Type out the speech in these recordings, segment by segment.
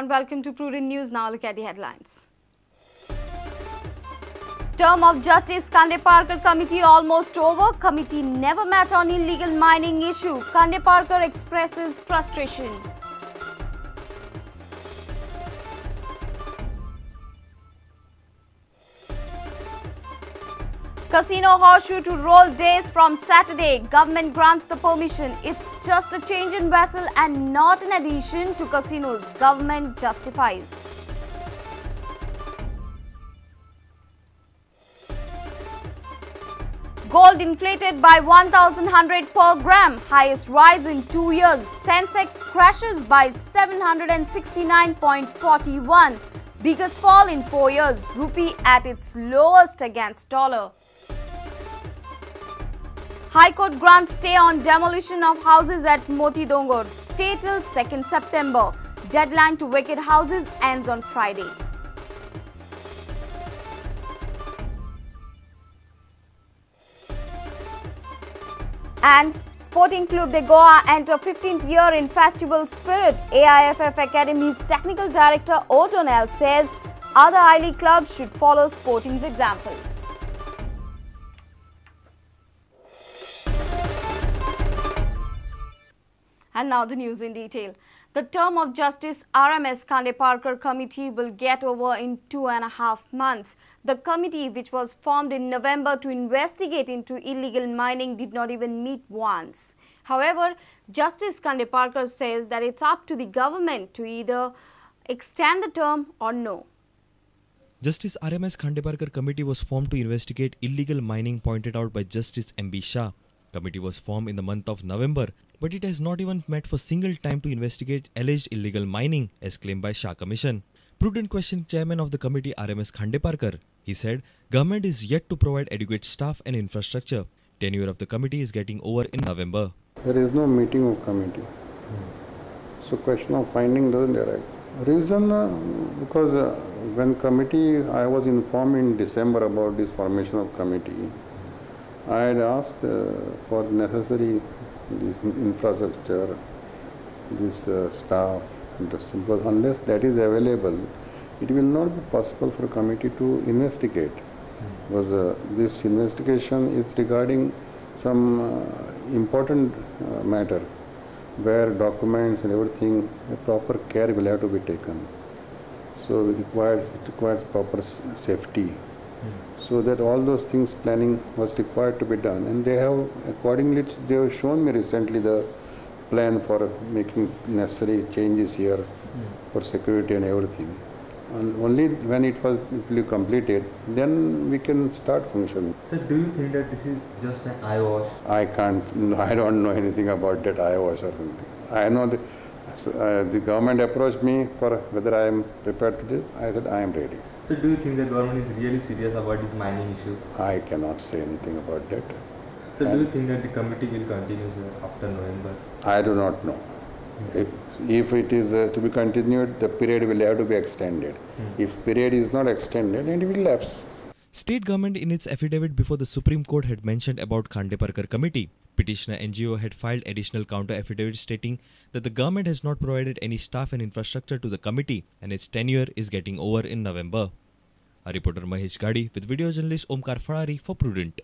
and welcome to Prudent News. Now look at the headlines. Term of Justice Khandeparkar committee almost over. Committee never met on illegal mining issue. Khandeparkar expresses frustration. Casino horseshoe to roll days from Saturday. Government grants the permission. It's just a change in vessel and not an addition to casinos. Government justifies. Gold inflated by 1,100 per gram. Highest rise in 2 years. Sensex crashes by 769.41. Biggest fall in 4 years. Rupee at its lowest against dollar. High Court grants stay on demolition of houses at Motidongor. Stay till 2nd September. Deadline to vacate houses ends on Friday. And Sporting Club de Goa enter 15th year in festival spirit. AIFF Academy's technical director O'Donnell says other I-League clubs should follow Sporting's example. And now the news in detail. The term of Justice RMS Khandeparkar committee will get over in 2.5 months. The committee, which was formed in November to investigate into illegal mining, did not even meet once. However, Justice Khandeparkar says that it's up to the government to either extend the term or no. Justice RMS Khandeparkar committee was formed to investigate illegal mining pointed out by Justice MB Shah. Committee was formed in the month of November, but it has not even met for single time to investigate alleged illegal mining as claimed by Shah Commission. Prudent questioned chairman of the committee RMS Khandeparkar. He said government is yet to provide adequate staff and infrastructure. Tenure of the committee is getting over in November. There is no meeting of committee. So question of finding doesn't arise. Reason because when committee, I was informed in December about this formation of committee. I had asked for necessary this infrastructure, this staff, because unless that is available, it will not be possible for a committee to investigate. Because this investigation is regarding some important matter where documents and everything, proper care will have to be taken. So it requires proper safety. So that all those things planning was required to be done, and they have accordingly they have shown me recently the plan for making necessary changes here for security and everything. And only when it will be completed, then we can start functioning. Sir, do you think that this is just an eyewash? I don't know anything about that eyewash or something. I know that the government approached me for whether I am prepared to this. I said I am ready. So do you think the government is really serious about this mining issue? I cannot say anything about that. So do you think that the committee will continue, sir, after November? I do not know. If it is to be continued, the period will have to be extended. If period is not extended, then it will lapse. State government in its affidavit before the Supreme Court had mentioned about Khandeparkar committee. Petitioner NGO had filed additional counter affidavit stating that the government has not provided any staff and infrastructure to the committee and its tenure is getting over in November. A reporter Mahesh Gadi with video journalist Omkar Farari for Prudent.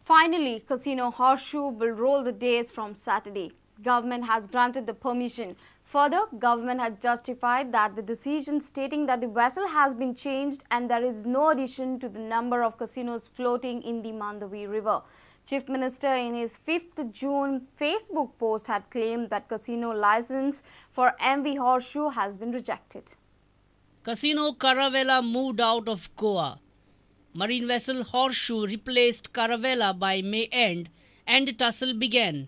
Finally, casino horseshoe will roll the days from Saturday. Government has granted the permission. Further, government has justified that the decision stating that the vessel has been changed and there is no addition to the number of casinos floating in the Mandavi River. Chief Minister in his 5th June Facebook post had claimed that casino license for MV Horseshoe has been rejected. Casino Caravella moved out of Goa. Marine vessel Horseshoe replaced Caravella by May end and tussle began.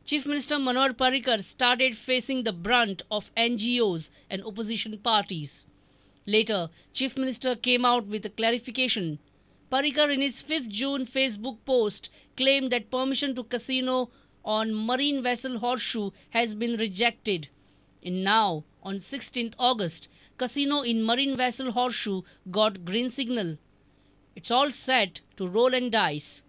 Chief Minister Khandeparkar started facing the brunt of NGOs and opposition parties. Later, Chief Minister came out with a clarification. Parikar in his 5th June Facebook post claimed that permission to casino on marine vessel Horseshoe has been rejected. And now, on 16th August, casino in marine vessel Horseshoe got green signal. It's all set to roll and dice.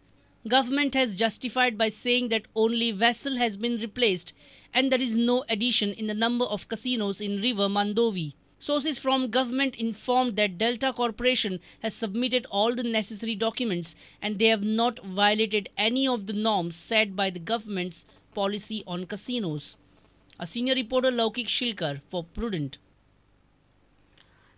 Government has justified by saying that only vessel has been replaced and there is no addition in the number of casinos in River Mandovi. Sources from government informed that Delta Corporation has submitted all the necessary documents and they have not violated any of the norms set by the government's policy on casinos. A senior reporter Laukik Shilkar for Prudent.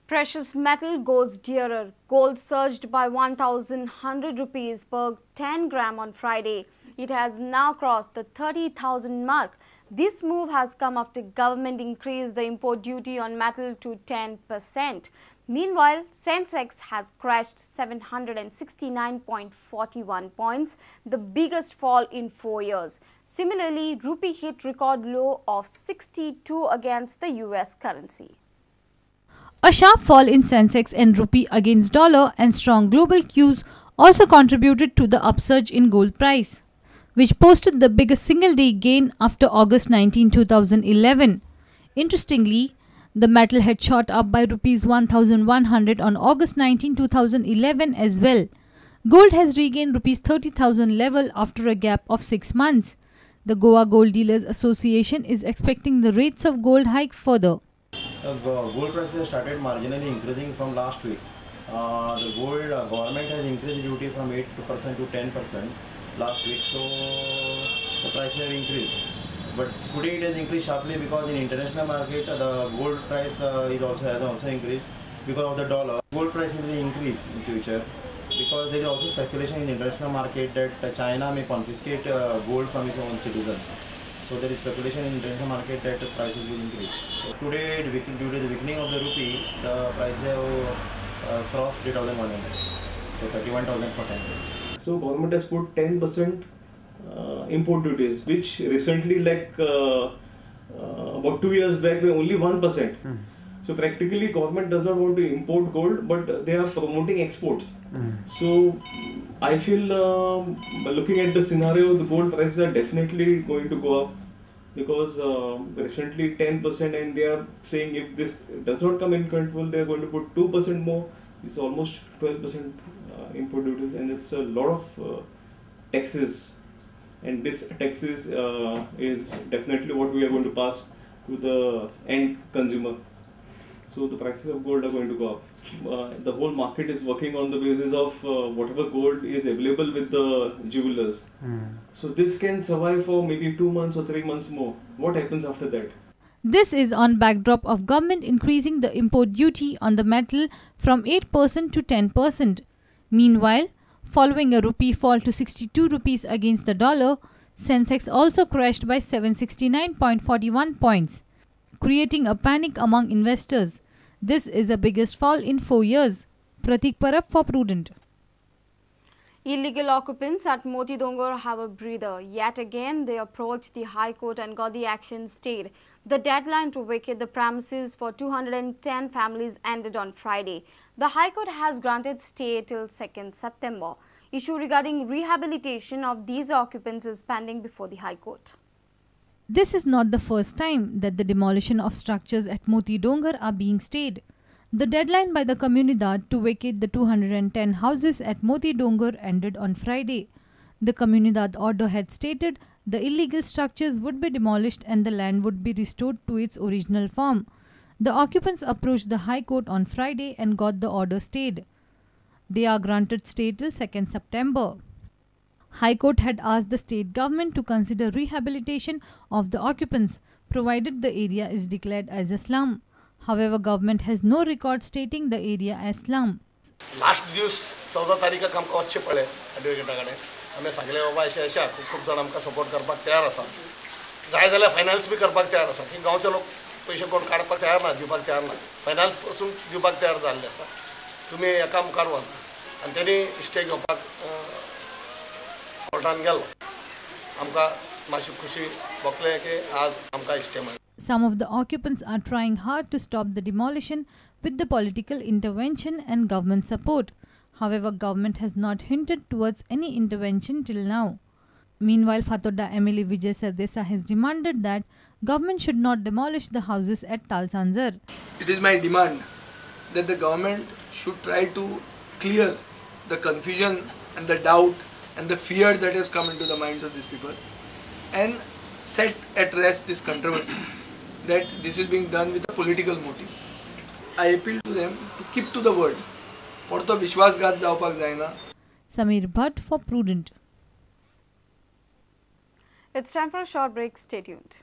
Precious metal goes dearer. Gold surged by 1,100 rupees per 10 gram on Friday. It has now crossed the 30,000 mark. This move has come after government increased the import duty on metal to 10%. Meanwhile, Sensex has crashed 769.41 points, the biggest fall in 4 years. Similarly, rupee hit record low of 62 against the US currency. A sharp fall in Sensex and rupee against dollar and strong global cues also contributed to the upsurge in gold price, which posted the biggest single-day gain after August 19, 2011. Interestingly, the metal had shot up by rupees 1,100 on August 19, 2011 as well. Gold has regained rupees 30,000 level after a gap of 6 months. The Goa Gold Dealers Association is expecting the rates of gold hike further. Gold prices started marginally increasing from last week. The gold government has increased duty from 8% to 10% last week, so the prices have increased. But today it has increased sharply because in international market the gold price has also increased because of the dollar. Gold prices will increase in future because there is also speculation in international market that China may confiscate gold from its own citizens. So there is speculation in the international market that the prices will increase. So today, due to the weakening of the rupee, the prices have crossed 3,100, so 31,000 for 10 days. So government has put 10% import duties, which recently, like about 2 years back, were only 1%. So practically, government does not want to import gold, but they are promoting exports. So I feel, looking at the scenario, the gold prices are definitely going to go up because recently 10%, and they are saying if this does not come in control, they are going to put 2% more. It's almost 12% import duties, and it's a lot of taxes. And this taxes is definitely what we are going to pass to the end consumer. So the prices of gold are going to go up. The whole market is working on the basis of whatever gold is available with the jewelers. So this can survive for maybe 2 months or 3 months more. What happens after that? This is on backdrop of government increasing the import duty on the metal from 8% to 10%. Meanwhile, following a rupee fall to 62 rupees against the dollar, Sensex also crashed by 769.41 points, creating a panic among investors. This is the biggest fall in 4 years. Pratik Parab for Prudent. Illegal occupants at Moti Dongor have a breather. Yet again, they approached the High Court and got the action stayed. The deadline to vacate the premises for 210 families ended on Friday. The High Court has granted stay till 2nd September. Issue regarding rehabilitation of these occupants is pending before the High Court. This is not the first time that the demolition of structures at Moti Dongar are being stayed. The deadline by the Comunidad to vacate the 210 houses at Moti Dongar ended on Friday. The Comunidad order had stated the illegal structures would be demolished and the land would be restored to its original form. The occupants approached the High Court on Friday and got the order stayed. They are granted stay till 2nd September. High Court had asked the state government to consider rehabilitation of the occupants, provided the area is declared as a slum. However, government has no record stating the area as slum. Last दिवस 14 तारीखक आमकां वचचें पडलें एडवोकेटा कडेन आमी सांगलें बाबा अशें अशें खूब जाण आमकां सपोर्ट करपाक तयार आसा जाय जाल्यार फायनान्स बी करपाक तयार आसा की गांवचे लोक पयशे कोण काडपाक तयार ना दिवपाक तयार ना फायनान्स पासून दिवपाक तयार जाल्ले आसा तुमी एका मुखार वचा आनी तेणी स्टे घेवपाक कोर्टान गेलो आमकां मातशी खुशी भोगलें की आज आमकां स्टे मेळ्ळो. Some of the occupants are trying hard to stop the demolition with the political intervention and government support. However, government has not hinted towards any intervention till now. Meanwhile, Fatoda MLA Vijay Sardesa has demanded that government should not demolish the houses at Talsanzar. It is my demand that the government should try to clear the confusion and the doubt and the fear that has come into the minds of these people, and set at rest this controversy that this is being done with a political motive. I appeal to them to keep to the word. Porto vishwasghat जावपाक जायना. Samir Bhatt for Prudent. It's time for a short break. Stay tuned.